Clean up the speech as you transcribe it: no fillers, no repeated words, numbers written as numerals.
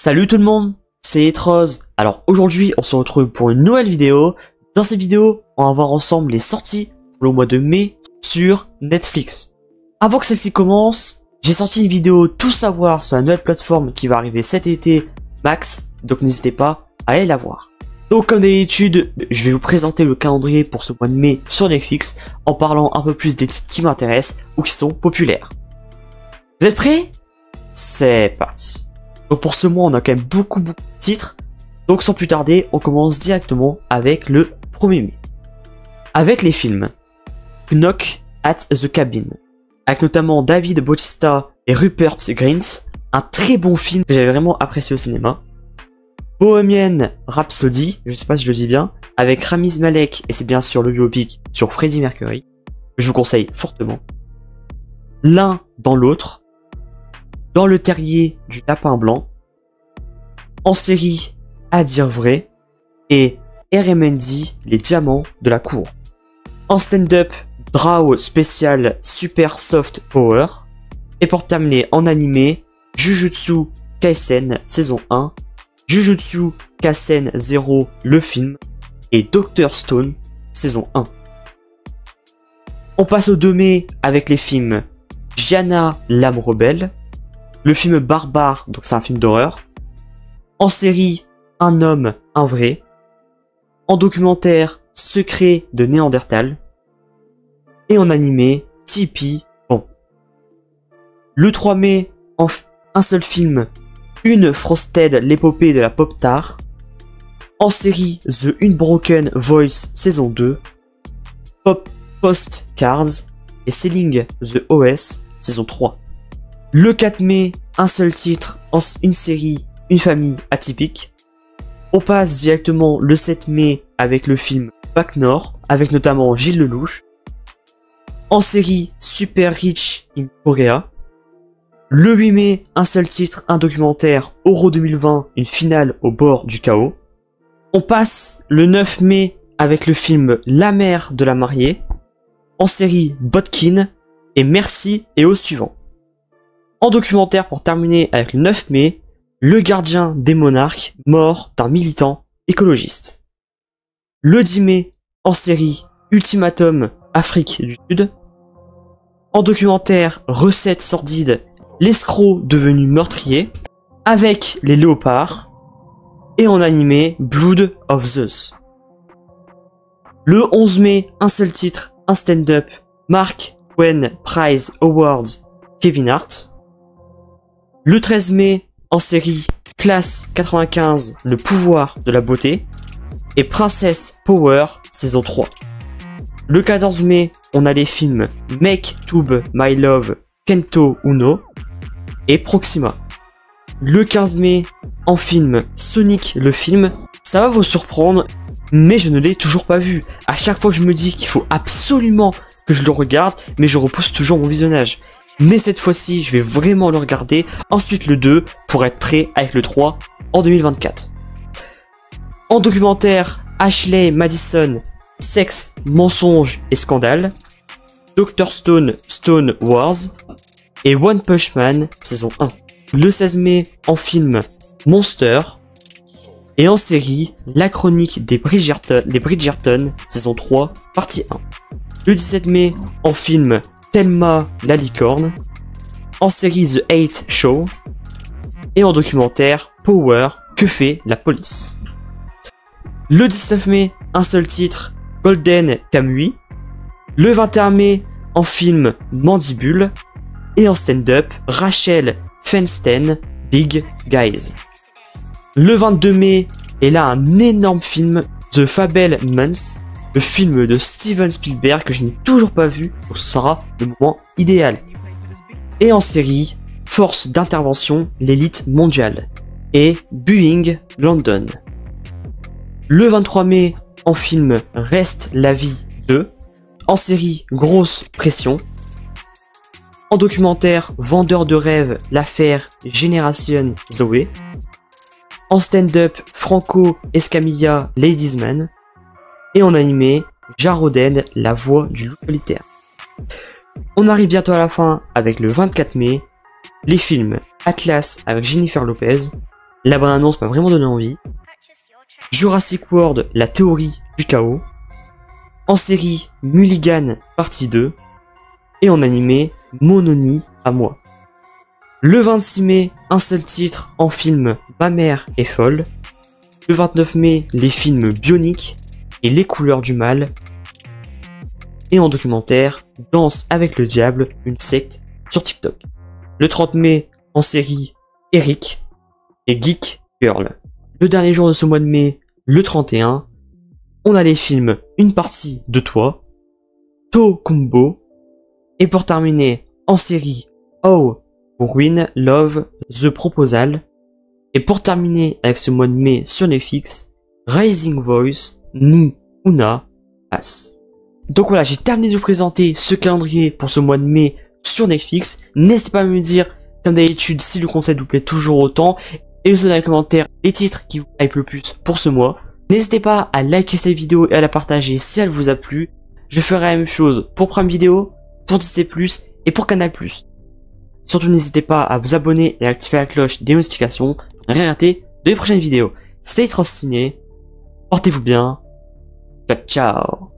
Salut tout le monde, c'est Etrose. Alors aujourd'hui on se retrouve pour une nouvelle vidéo. Dans cette vidéo on va voir ensemble les sorties pour le mois de mai sur Netflix. Avant que celle-ci commence, j'ai sorti une vidéo tout savoir sur la nouvelle plateforme qui va arriver cet été, Max, donc n'hésitez pas à aller la voir. Donc comme d'habitude, je vais vous présenter le calendrier pour ce mois de mai sur Netflix en parlant un peu plus des titres qui m'intéressent ou qui sont populaires. Vous êtes prêts? C'est parti. Donc pour ce mois, on a quand même beaucoup de titres. Donc sans plus tarder, on commence directement avec le 1er mai. Avec les films Knock at the Cabin, avec notamment David Bautista et Rupert Grint, un très bon film que j'avais vraiment apprécié au cinéma. Bohemian Rhapsody, je sais pas si je le dis bien, avec Rami Malek, et c'est bien sûr le biopic sur Freddie Mercury, que je vous conseille fortement. L'un dans l'autre, Dans le terrier du lapin blanc, En série À dire vrai, et RMND, les diamants de la cour. En stand-up, Draw spécial Super Soft Power, et pour terminer en animé, Jujutsu Kaisen saison 1, Jujutsu Kaisen 0 le film, et Dr Stone saison 1. On passe au 2 mai avec les films Gianna l'âme rebelle, le film Barbare, donc c'est un film d'horreur. En série, Un homme, un vrai. En documentaire, Secret de Néandertal. Et en animé, Tipeee, bon. Le 3 mai, un seul film, Une Frosted, l'épopée de la pop tart. En série, The Unbroken Voice, saison 2. Pop Post Cards et Selling the OS, saison 3. Le 4 mai, un seul titre, une série, une famille atypique. On passe directement le 7 mai avec le film Bac Nord, avec notamment Gilles Lelouch. En série, Super Rich in Korea. Le 8 mai, un seul titre, un documentaire, Euro 2020, une finale au bord du chaos. On passe le 9 mai avec le film La mère de la mariée. En série, Botkin, et Merci et au suivant. En documentaire, pour terminer avec le 9 mai, Le gardien des monarques, mort d'un militant écologiste. Le 10 mai, en série, Ultimatum, Afrique du Sud. En documentaire, Recettes sordides, l'escroc devenu meurtrier, avec les léopards. Et en animé, Blood of Zeus. Le 11 mai, un seul titre, un stand-up, Mark Twain Prize Awards, Kevin Hart. Le 13 mai, en série, Classe 95, le pouvoir de la beauté, et Princess Power, saison 3. Le 14 mai, on a les films Make Tube My Love, Kento Uno, et Proxima. Le 15 mai, en film, Sonic le film, ça va vous surprendre, mais je ne l'ai toujours pas vu. À chaque fois que je me dis qu'il faut absolument que je le regarde, mais je repousse toujours mon visionnage. Mais cette fois-ci, je vais vraiment le regarder. Ensuite le 2 pour être prêt avec le 3 en 2024. En documentaire, Ashley Madison, Sexe, mensonge et scandale. Dr Stone, Stone Wars. Et One Punch Man, saison 1. Le 16 mai, en film, Monster. Et en série, La chronique des Bridgerton, saison 3, partie 1. Le 17 mai, en film, Thelma la licorne. En série, The 8 Show. Et en documentaire, Power, que fait la police. Le 19 mai, un seul titre, Golden Kamuy. Le 21 mai, en film, Mandibule. Et en stand-up, Rachel Feinstein, Big Guys. Le 22 mai, est là un énorme film, The Fabelmans, le film de Steven Spielberg que je n'ai toujours pas vu, donc ce sera le moment idéal. Et en série, Force d'intervention, l'élite mondiale, et Boeing London. Le 23 mai, en film, Reste la vie 2, en série, Grosse pression. En documentaire, Vendeur de rêves, l'affaire Génération Zoé. En stand-up, Franco Escamilla, Ladies Man. Et en animé, Jarroden, la voix du loup solitaire. On arrive bientôt à la fin avec le 24 mai, les films Atlas avec Jennifer Lopez, La bande-annonce m'a vraiment donné envie. Jurassic World, la théorie du chaos. En série, Mulligan, partie 2. Et en animé, Mononi à moi. Le 26 mai, un seul titre en film, Ma mère est folle. Le 29 mai, les films Bionic et Les couleurs du mal. Et en documentaire, Danse avec le diable, une secte sur TikTok. Le 30 mai, en série, Eric et Geek Girl. Le dernier jour de ce mois de mai, le 31, on a les films Une partie de toi, To Kumbo, et pour terminer, en série, Oh, pour Win, Love, The Proposal, et pour terminer avec ce mois de mai sur Netflix, Rising Voice, Ni Una As. Donc voilà, j'ai terminé de vous présenter ce calendrier pour ce mois de mai sur Netflix. N'hésitez pas à me dire, comme d'habitude, si le concept vous plaît toujours autant, et laissez dans les commentaires les titres qui vous hype le plus pour ce mois. N'hésitez pas à liker cette vidéo et à la partager si elle vous a plu. Je ferai la même chose pour Prime Video, pour Disney+, et pour Canal+. Surtout n'hésitez pas à vous abonner et à activer la cloche des notifications pour ne rien rater de mes prochaines vidéos. C'était Ciné, portez-vous bien, ciao ciao.